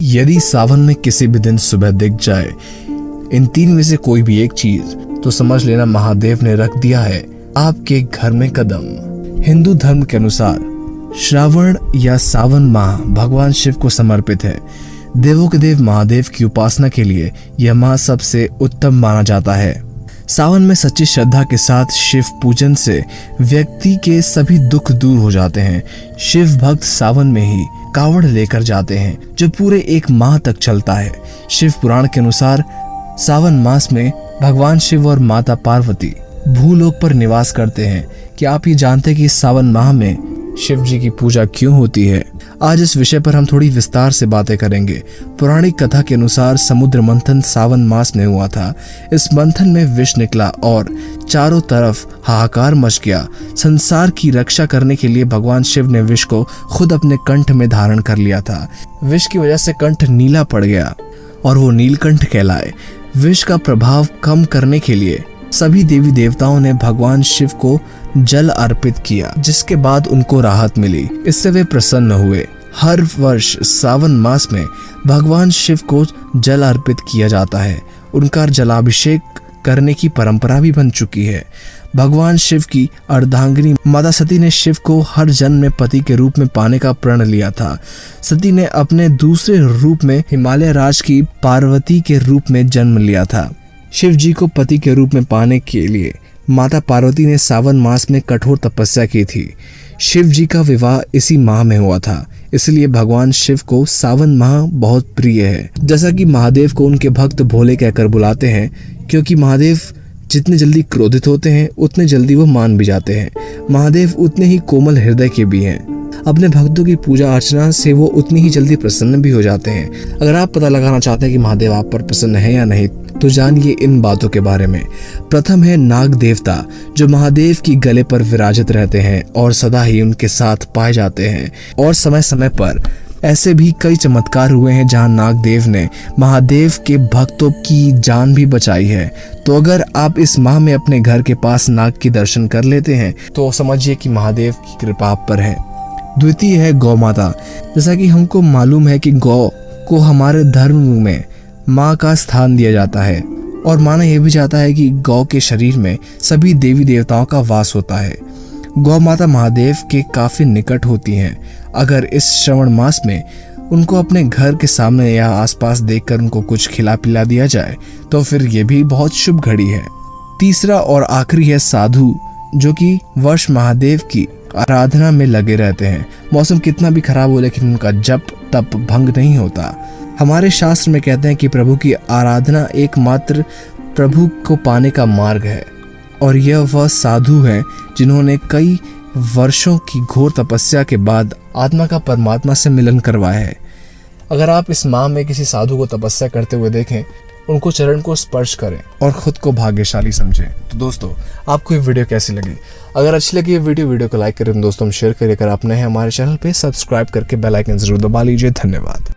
यदि सावन में किसी भी दिन सुबह दिख जाए इन तीन में से कोई भी एक चीज, तो समझ लेना महादेव ने रख दिया है आपके घर में कदम। हिंदू धर्म के अनुसार श्रावण या सावन माह भगवान शिव को समर्पित है। देवों के देव महादेव की उपासना के लिए यह माह सबसे उत्तम माना जाता है। सावन में सच्ची श्रद्धा के साथ शिव पूजन से व्यक्ति के सभी दुख दूर हो जाते हैं। शिव भक्त सावन में ही कावड़ लेकर जाते हैं, जो पूरे एक माह तक चलता है। शिव पुराण के अनुसार सावन मास में भगवान शिव और माता पार्वती भूलोक पर निवास करते हैं। क्या आप ये जानते हैं कि सावन माह में शिव जी की पूजा क्यों होती है? आज इस विषय पर हम थोड़ी विस्तार से बातें करेंगे। पौराणिक कथा के अनुसार समुद्र मंथन सावन मास में हुआ था। इस मंथन में विष निकला और चारों तरफ हाहाकार मच गया। संसार की रक्षा करने के लिए भगवान शिव ने विष को खुद अपने कंठ में धारण कर लिया था। विष की वजह से कंठ नीला पड़ गया और वो नीलकंठ कहलाए। विष का प्रभाव कम करने के लिए सभी देवी देवताओं ने भगवान शिव को जल अर्पित किया, जिसके बाद उनको राहत मिली। इससे वे प्रसन्न हुए। हर वर्ष सावन मास में भगवान शिव को जल अर्पित किया जाता है। उनका जलाभिषेक करने की परंपरा भी बन चुकी है। भगवान शिव की अर्धांगिनी माता सती ने शिव को हर जन्म में पति के रूप में पाने का प्रण लिया था। सती ने अपने दूसरे रूप में हिमालय राज की पार्वती के रूप में जन्म लिया था। शिव जी को पति के रूप में पाने के लिए माता पार्वती ने सावन मास में कठोर तपस्या की थी। शिव जी का विवाह इसी माह में हुआ था, इसलिए भगवान शिव को सावन माह बहुत प्रिय है। जैसा कि महादेव को उनके भक्त भोले कहकर बुलाते हैं, क्योंकि महादेव जितने जल्दी क्रोधित होते हैं उतने जल्दी वो मान भी जाते हैं। महादेव उतने ही कोमल हृदय के भी हैं। अपने भक्तों की पूजा अर्चना से वो उतनी ही जल्दी प्रसन्न भी हो जाते हैं। अगर आप पता लगाना चाहते हैं कि महादेव आप पर प्रसन्न है या नहीं, तो जानिए इन बातों के बारे में। प्रथम है नाग देवता, जो महादेव की गले पर विराजित रहते हैं और सदा ही उनके साथ पाए जाते हैं। और समय समय पर ऐसे भी कई चमत्कार हुए हैं जहां नाग देव ने महादेव के भक्तों की जान भी बचाई है। तो अगर आप इस माह में अपने घर के पास नाग की दर्शन कर लेते हैं, तो समझिए कि महादेव की कृपा आप पर है। द्वितीय है गौ माता। जैसा कि हमको मालूम है कि गौ को हमारे धर्म में माँ का स्थान दिया जाता है और माना यह भी जाता है कि गौ के शरीर में सभी देवी देवताओं का वास होता है। गौ माता महादेव के काफी निकट होती हैं। अगर इस श्रावण मास में उनको अपने घर के सामने या आसपास देखकर उनको कुछ खिला पिला दिया जाए, तो फिर ये भी बहुत शुभ घड़ी है। तीसरा और आखिरी है साधु, जो कि वर्ष महादेव की आराधना में लगे रहते हैं। मौसम कितना भी खराब हो, लेकिन उनका जप तप भंग नहीं होता। हमारे शास्त्र में कहते हैं कि प्रभु की आराधना एकमात्र प्रभु को पाने का मार्ग है, और यह वह साधु हैं जिन्होंने कई वर्षों की घोर तपस्या के बाद आत्मा का परमात्मा से मिलन करवाया है। अगर आप इस माह में किसी साधु को तपस्या करते हुए देखें, उनको चरण को स्पर्श करें और खुद को भाग्यशाली समझें। तो दोस्तों, आपको ये वीडियो कैसी लगी? अगर अच्छी लगी ये वीडियो को लाइक करें, दोस्तों शेयर करें। अगर आप नए हैं हमारे चैनल पे, सब्सक्राइब करके बेल आइकन जरूर दबा लीजिए। धन्यवाद।